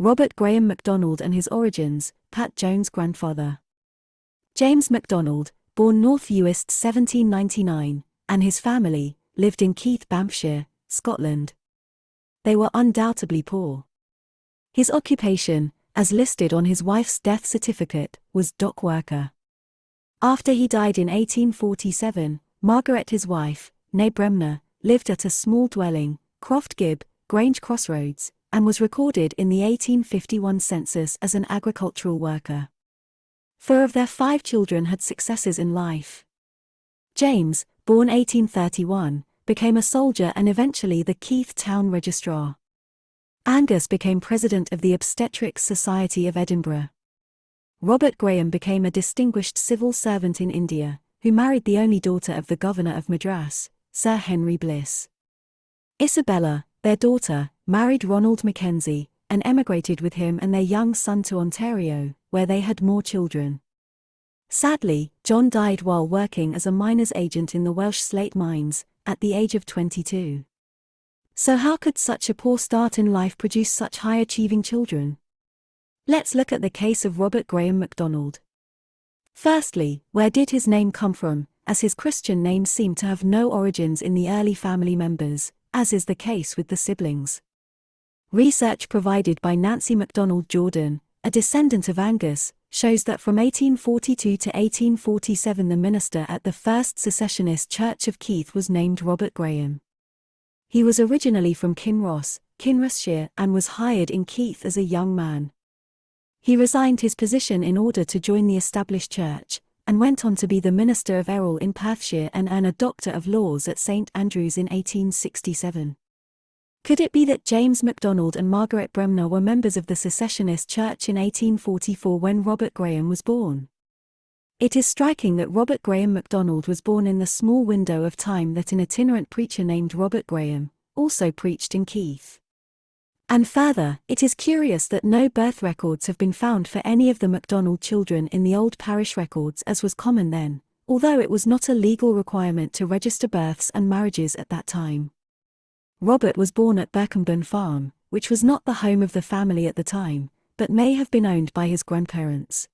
Robert Graham Macdonald and his origins, Pat Jones' grandfather. James Macdonald, born North Uist 1799, and his family, lived in Keith, Banffshire, Scotland. They were undoubtedly poor. His occupation, as listed on his wife's death certificate, was dock worker. After he died in 1847, Margaret, his wife, née Bremner, lived at a small dwelling, Croft Gibb, Grange Crossroads, and was recorded in the 1851 census as an agricultural worker. 4 of their 5 children had successes in life. James, born 1831, became a soldier and eventually the Keith Town Registrar. Angus became president of the Obstetrics Society of Edinburgh. Robert Graham became a distinguished civil servant in India, who married the only daughter of the Governor of Madras, Sir Henry Bliss. Isabella, their daughter, married Ronald Mackenzie, and emigrated with him and their young son to Ontario, where they had more children. Sadly, John died while working as a miner's agent in the Welsh slate mines, at the age of 22. So how could such a poor start in life produce such high-achieving children? Let's look at the case of Robert Graham Macdonald. Firstly, where did his name come from, as his Christian name seemed to have no origins in the early family members, as is the case with the siblings. Research provided by Nancy MacDonald Jordan, a descendant of Angus, shows that from 1842 to 1847 the minister at the First Secessionist Church of Keith was named Robert Graham. He was originally from Kinross, Kinrossshire, and was hired in Keith as a young man. He resigned his position in order to join the established church, and went on to be the minister of Errol in Perthshire and earn a Doctor of Laws at St Andrews in 1867. Could it be that James Macdonald and Margaret Bremner were members of the Secessionist Church in 1844 when Robert Graham was born? It is striking that Robert Graham Macdonald was born in the small window of time that an itinerant preacher named Robert Graham also preached in Keith. And further, it is curious that no birth records have been found for any of the Macdonald children in the old parish records as was common then, although it was not a legal requirement to register births and marriages at that time. Robert was born at Birkenburn Farm, which was not the home of the family at the time, but may have been owned by his grandparents.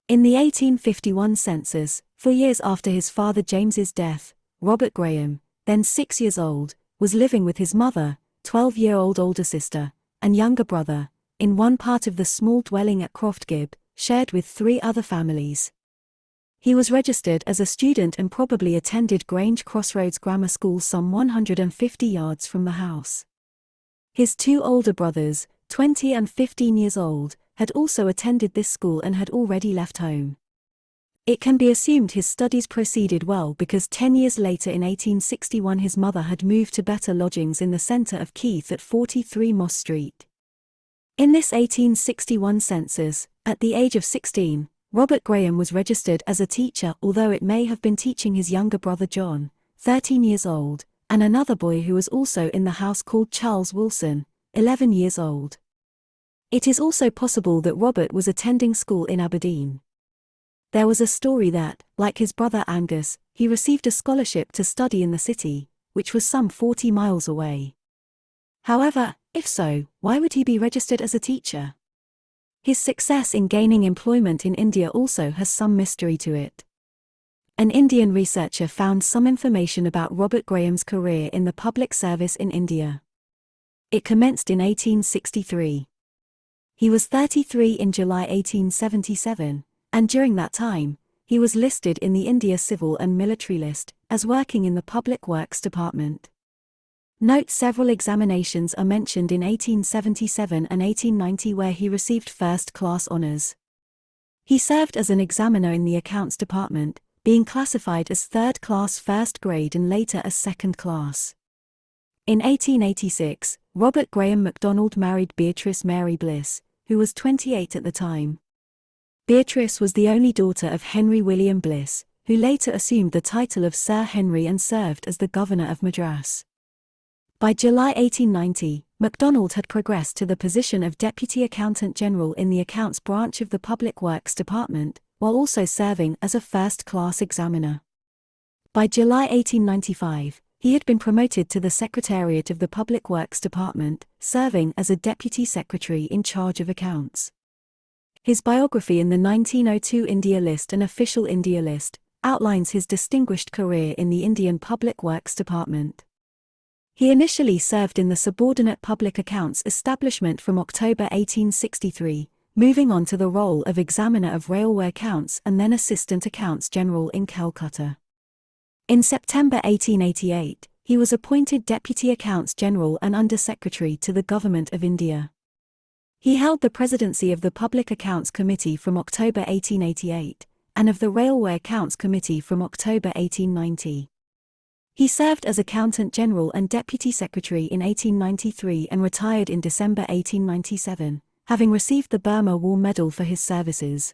In the 1851 census, 4 years after his father James's death, Robert Graham, then 6 years old, was living with his mother, 12-year-old older sister, and younger brother, in one part of the small dwelling at Croft Gibb, shared with 3 other families. He was registered as a student and probably attended Grange Crossroads Grammar School some 150 yards from the house. His 2 older brothers, 20 and 15 years old, had also attended this school and had already left home. It can be assumed his studies proceeded well because 10 years later in 1861 his mother had moved to better lodgings in the centre of Keith at 43 Moss Street. In this 1861 census, at the age of 16, Robert Graham was registered as a teacher, although it may have been teaching his younger brother John, 13 years old, and another boy who was also in the house called Charles Wilson, 11 years old. It is also possible that Robert was attending school in Aberdeen. There was a story that, like his brother Angus, he received a scholarship to study in the city, which was some 40 miles away. However, if so, why would he be registered as a teacher? His success in gaining employment in India also has some mystery to it. An Indian researcher found some information about Robert Graham's career in the public service in India. It commenced in 1863. He was 33 in July 1877. And during that time, he was listed in the India Civil and Military List, as working in the Public Works Department. Note several examinations are mentioned in 1877 and 1890 where he received first-class honours. He served as an examiner in the Accounts Department, being classified as third-class first grade and later as second class. In 1886, Robert Graham Macdonald married Beatrice Mary Bliss, who was 28 at the time. Beatrice was the only daughter of Henry William Bliss, who later assumed the title of Sir Henry and served as the Governor of Madras. By July 1890, Macdonald had progressed to the position of Deputy Accountant General in the Accounts branch of the Public Works Department, while also serving as a first-class examiner. By July 1895, He had been promoted to the Secretariat of the Public Works Department, serving as a deputy secretary in charge of accounts. His biography in the 1902 India List and Official India List outlines his distinguished career in the Indian Public Works Department. He initially served in the subordinate public accounts establishment from October 1863, moving on to the role of examiner of railway accounts and then assistant accounts general in Calcutta. In September 1888, he was appointed Deputy Accounts General and Under-Secretary to the Government of India. He held the presidency of the Public Accounts Committee from October 1888, and of the Railway Accounts Committee from October 1890. He served as Accountant General and Deputy Secretary in 1893 and retired in December 1897, having received the Burma War Medal for his services.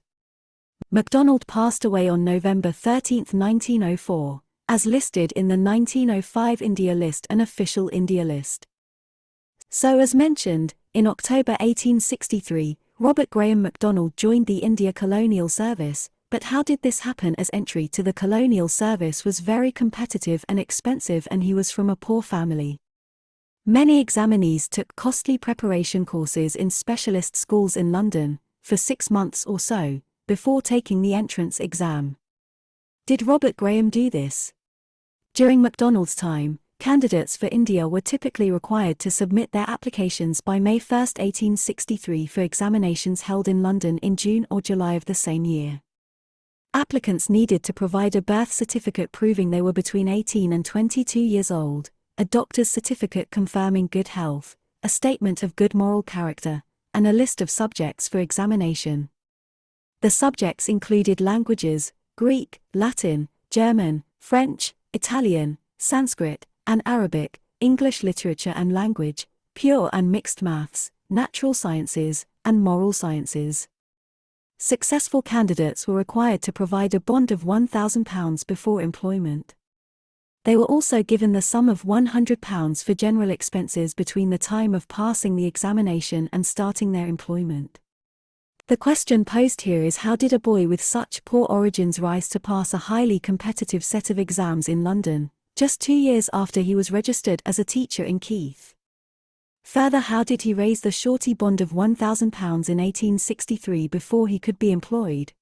MacDonald passed away on November 13, 1904. As listed in the 1905 India List and Official India List. So as mentioned, in October 1863, Robert Graham Macdonald joined the India Colonial Service, but how did this happen as entry to the Colonial Service was very competitive and expensive and he was from a poor family. Many examinees took costly preparation courses in specialist schools in London, for 6 months or so, before taking the entrance exam. Did Robert Graham do this? During MacDonald's time, candidates for India were typically required to submit their applications by May 1, 1863 for examinations held in London in June or July of the same year. Applicants needed to provide a birth certificate proving they were between 18 and 22 years old, a doctor's certificate confirming good health, a statement of good moral character, and a list of subjects for examination. The subjects included languages, Greek, Latin, German, French, Italian, Sanskrit, and Arabic, English literature and language, pure and mixed maths, natural sciences, and moral sciences. Successful candidates were required to provide a bond of £1,000 before employment. They were also given the sum of £100 for general expenses between the time of passing the examination and starting their employment. The question posed here is, how did a boy with such poor origins rise to pass a highly competitive set of exams in London, just 2 years after he was registered as a teacher in Keith? Further, how did he raise the shorty bond of £1,000 in 1863 before he could be employed?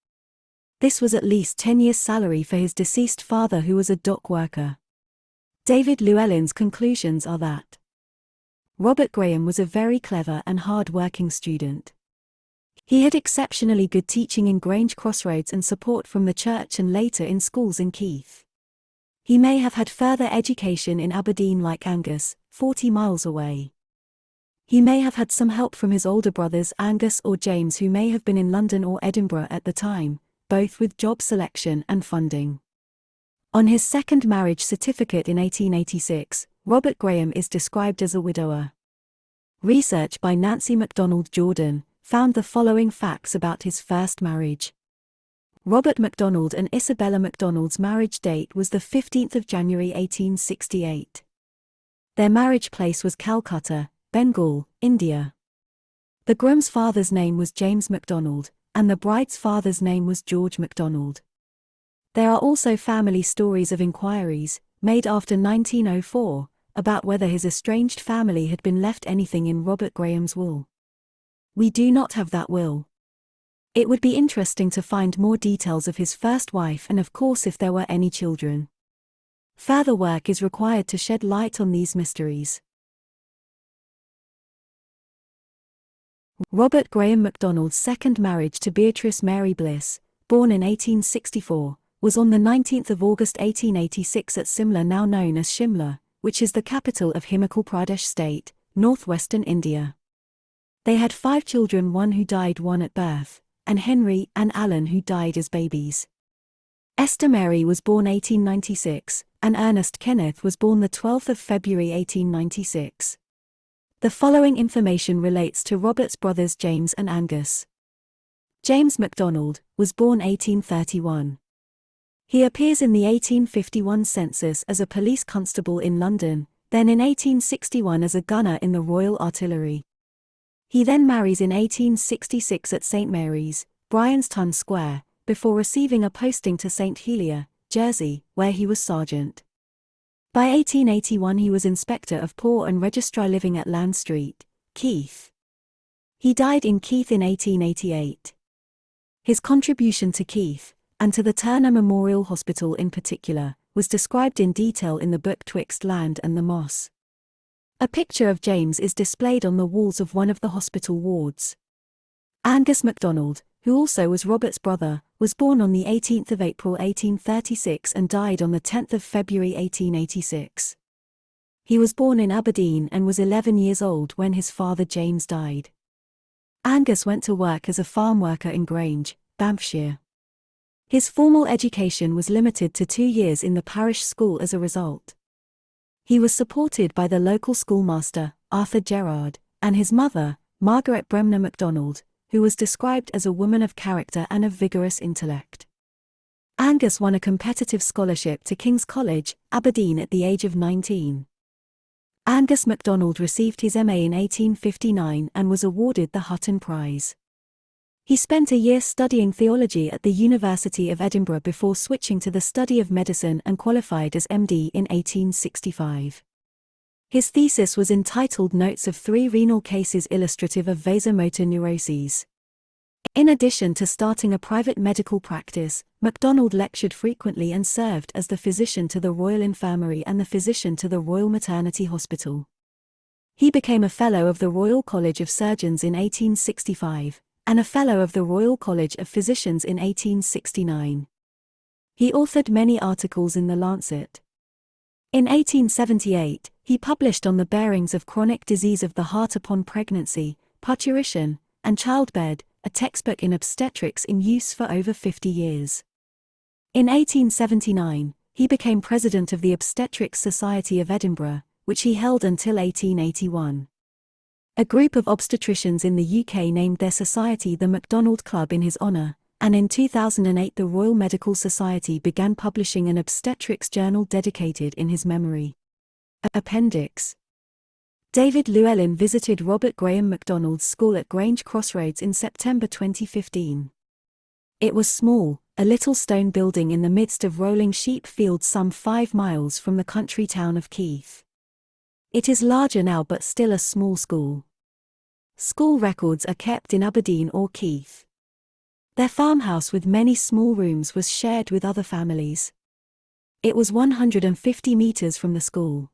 This was at least 10 years' salary for his deceased father, who was a dock worker. David Llewelyn's conclusions are that Robert Graham was a very clever and hard-working student. He had exceptionally good teaching in Grange Crossroads and support from the church and later in schools in Keith. He may have had further education in Aberdeen like Angus, 40 miles away. He may have had some help from his older brothers Angus or James, who may have been in London or Edinburgh at the time, both with job selection and funding. On his second marriage certificate in 1886, Robert Graham is described as a widower. Research by Nancy MacDonald Jordan found the following facts about his first marriage. Robert MacDonald and Isabella MacDonald's marriage date was the 15th of January 1868. Their marriage place was Calcutta, Bengal, India. The groom's father's name was James MacDonald, and the bride's father's name was George MacDonald. There are also family stories of inquiries, made after 1904, about whether his estranged family had been left anything in Robert Graham's will. We do not have that will. It would be interesting to find more details of his first wife and of course if there were any children. Further work is required to shed light on these mysteries. Robert Graham Macdonald's second marriage to Beatrice Mary Bliss, born in 1864, was on the 19th of August 1886 at Simla, now known as Shimla, which is the capital of Himachal Pradesh state, northwestern India. They had 5 children, one who died one at birth, and Henry and Alan who died as babies. Esther Mary was born 1896, and Ernest Kenneth was born the 12th of February 1896. The following information relates to Robert's brothers James and Angus. James MacDonald was born 1831. He appears in the 1851 census as a police constable in London, then in 1861 as a gunner in the Royal Artillery. He then marries in 1866 at St. Mary's, Bryanston Square, before receiving a posting to St. Helier, Jersey, where he was sergeant. By 1881 he was Inspector of Poor and Registrar living at Land Street, Keith. He died in Keith in 1888. His contribution to Keith, and to the Turner Memorial Hospital in particular, was described in detail in the book Twixt Land and the Moss. A picture of James is displayed on the walls of one of the hospital wards. Angus MacDonald, who also was Robert's brother, was born on the 18th of April 1836 and died on the 10th of February 1886. He was born in Aberdeen and was 11 years old when his father James died. Angus went to work as a farm worker in Grange, Banffshire. His formal education was limited to 2 years in the parish school as a result. He was supported by the local schoolmaster, Arthur Gerard, and his mother, Margaret Bremner MacDonald, who was described as a woman of character and of vigorous intellect. Angus won a competitive scholarship to King's College, Aberdeen at the age of 19. Angus MacDonald received his MA in 1859 and was awarded the Hutton Prize. He spent a year studying theology at the University of Edinburgh before switching to the study of medicine and qualified as MD in 1865. His thesis was entitled Notes of 3 Renal Cases Illustrative of Vasomotor Neuroses. In addition to starting a private medical practice, MacDonald lectured frequently and served as the physician to the Royal Infirmary and the physician to the Royal Maternity Hospital. He became a Fellow of the Royal College of Surgeons in 1865, and a Fellow of the Royal College of Physicians in 1869. He authored many articles in The Lancet. In 1878, he published on the bearings of chronic disease of the heart upon pregnancy, parturition, and childbed, a textbook in obstetrics in use for over 50 years. In 1879, he became president of the Obstetrics Society of Edinburgh, which he held until 1881. A group of obstetricians in the UK named their society the MacDonald Club in his honour, and in 2008 the Royal Medical Society began publishing an obstetrics journal dedicated in his memory. Appendix. David Llewelyn visited Robert Graham Macdonald's school at Grange Crossroads in September 2015. It was small, a little stone building in the midst of rolling sheep fields some 5 miles from the country town of Keith. It is larger now but still a small school. School records are kept in Aberdeen or Keith. Their farmhouse with many small rooms was shared with other families. It was 150 metres from the school.